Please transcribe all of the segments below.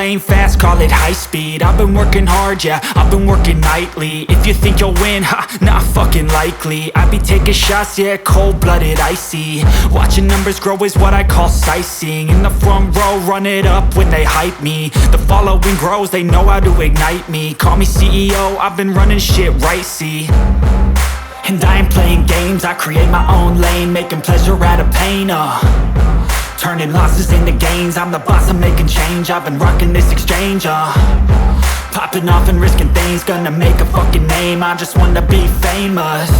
lane fast, call it high speed. I've been working hard, yeah, I've been working nightly. If you think you'll win, ha, not fucking likely. I be taking shots, yeah, cold-blooded, icy. Watching numbers grow is what I call sightseeing. In the front row, run it up when they hype me. The following grows, they know how to ignite me. Call me CEO, I've been running shit right, see. And I ain't playing games, I create my own lane, making pleasure out of pain, turning losses into gains. I'm the boss, I'm making change. I've been rocking this exchange, popping off and risking things. Gonna make a fucking name, I just wanna be famous.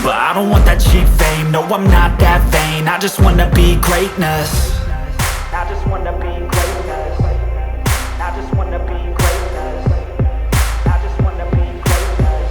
But I don't want that cheap fame, no, I'm not that vain. I just wanna be greatness. I just wanna be greatness. I just wanna be greatness. I just wanna be greatness.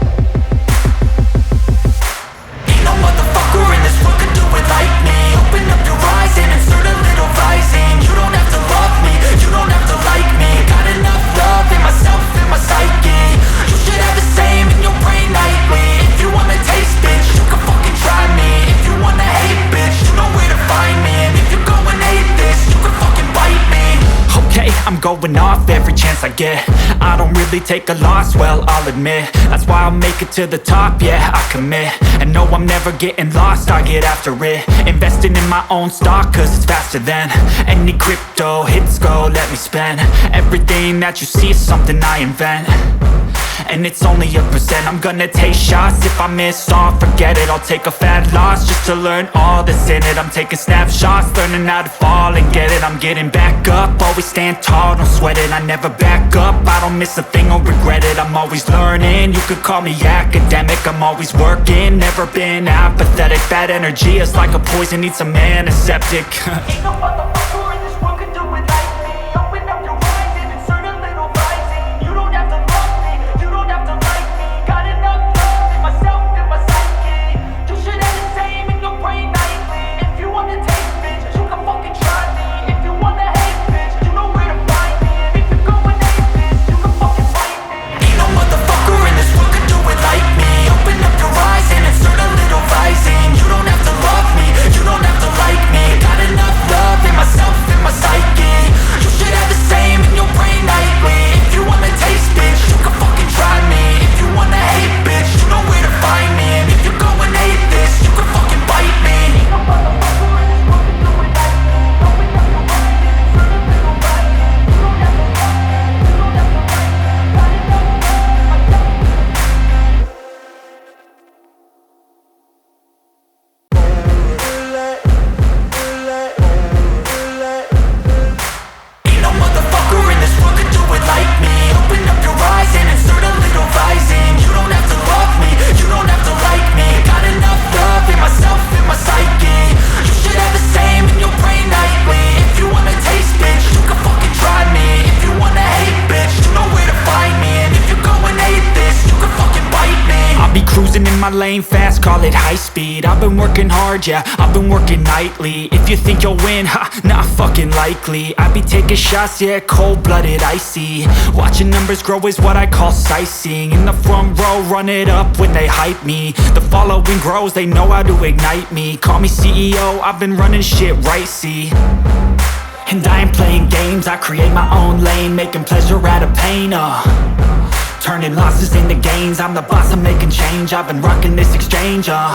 Ain't no motherfucker in this world could do it like me. Open up your eyes and insert a little rising. You don't have to love me, you don't have to like me. Got enough love in myself, in my psyche. You should have the same in your brain nightly. If you wanna taste, bitch, you can fucking try me. If you wanna hate, bitch, you know where to find me. And if you go and hate this, you can fucking bite me. Okay, I'm going off every chance I get. I don't really take a loss, well, I'll admit. That's why I'll make it to the top, yeah, I commit. And no, I'm never getting lost, I get after it. Investing in my own stock, cause it's faster than any crypto hits go, let me spend. Everything that you see is something I invent, and it's only a percent. I'm gonna take shots, if I miss all, forget it. I'll take a fat loss just to learn all that's in it. I'm taking snapshots, learning how to fall and get it. I'm getting back up, always stand tall, don't sweat it. I never back up, I don't miss a thing or regret it. I'm always learning, you could call me academic. I'm always working, never been apathetic. Bad energy is like a poison, needs some antiseptic. Ain't no motherfucker in this world could do it like me. Open up your eyes and insert a little rising. You don't have to love me, you don't have to like me. Got enough love in myself, in my psyche. You should have the same in your brain nightly. If you wanna taste, bitch, you can fucking try me. If you wanna hate, bitch, you know where to find me. And if you go and hate this, you can fucking fight me. Ain't no motherfucker in this world could do it like me. Open up your eyes and insert a little rising. You don't have to love me, you don't have to like me. Got enough love in myself, in my psyche. You should have the same in your brain nightly. If you wanna taste, bitch, you can fucking try me. If you wanna hate, bitch, you know where to find me. And if you go and hate this, you can fucking bite me. Ain't no motherfucker in this world could do it like me. Open up your eyes and insert a little rising. You don't have to love me, you don't have to like me. Got enough love in myself. Ain't no motherfucker in this world could do it like me. Open up your eyes and insert a little rising. You don't have to love me, you don't have to like me. Got enough love in myself, in my psyche. You should have the same in your brain nightly. If you wanna taste, bitch, you can fucking try me. If you wanna hate, bitch, you know where to find me. And if you go and hate this, you can fucking bite me. I'll be cruising in my lane fast, call it high speed. I've been working hard, yeah, I've been working nightly. If you think you'll win, ha, not fucking likely. I be taking shots, yeah, cold-blooded, icy. Watching numbers grow is what I call sightseeing. In the front row, run it up when they hype me. The following grows, they know how to ignite me. Call me CEO, I've been running shit right, see. And I ain't playing games, I create my own lane, making pleasure out of pain, turning losses into gains. I'm the boss, I'm making change. I've been rocking this exchange,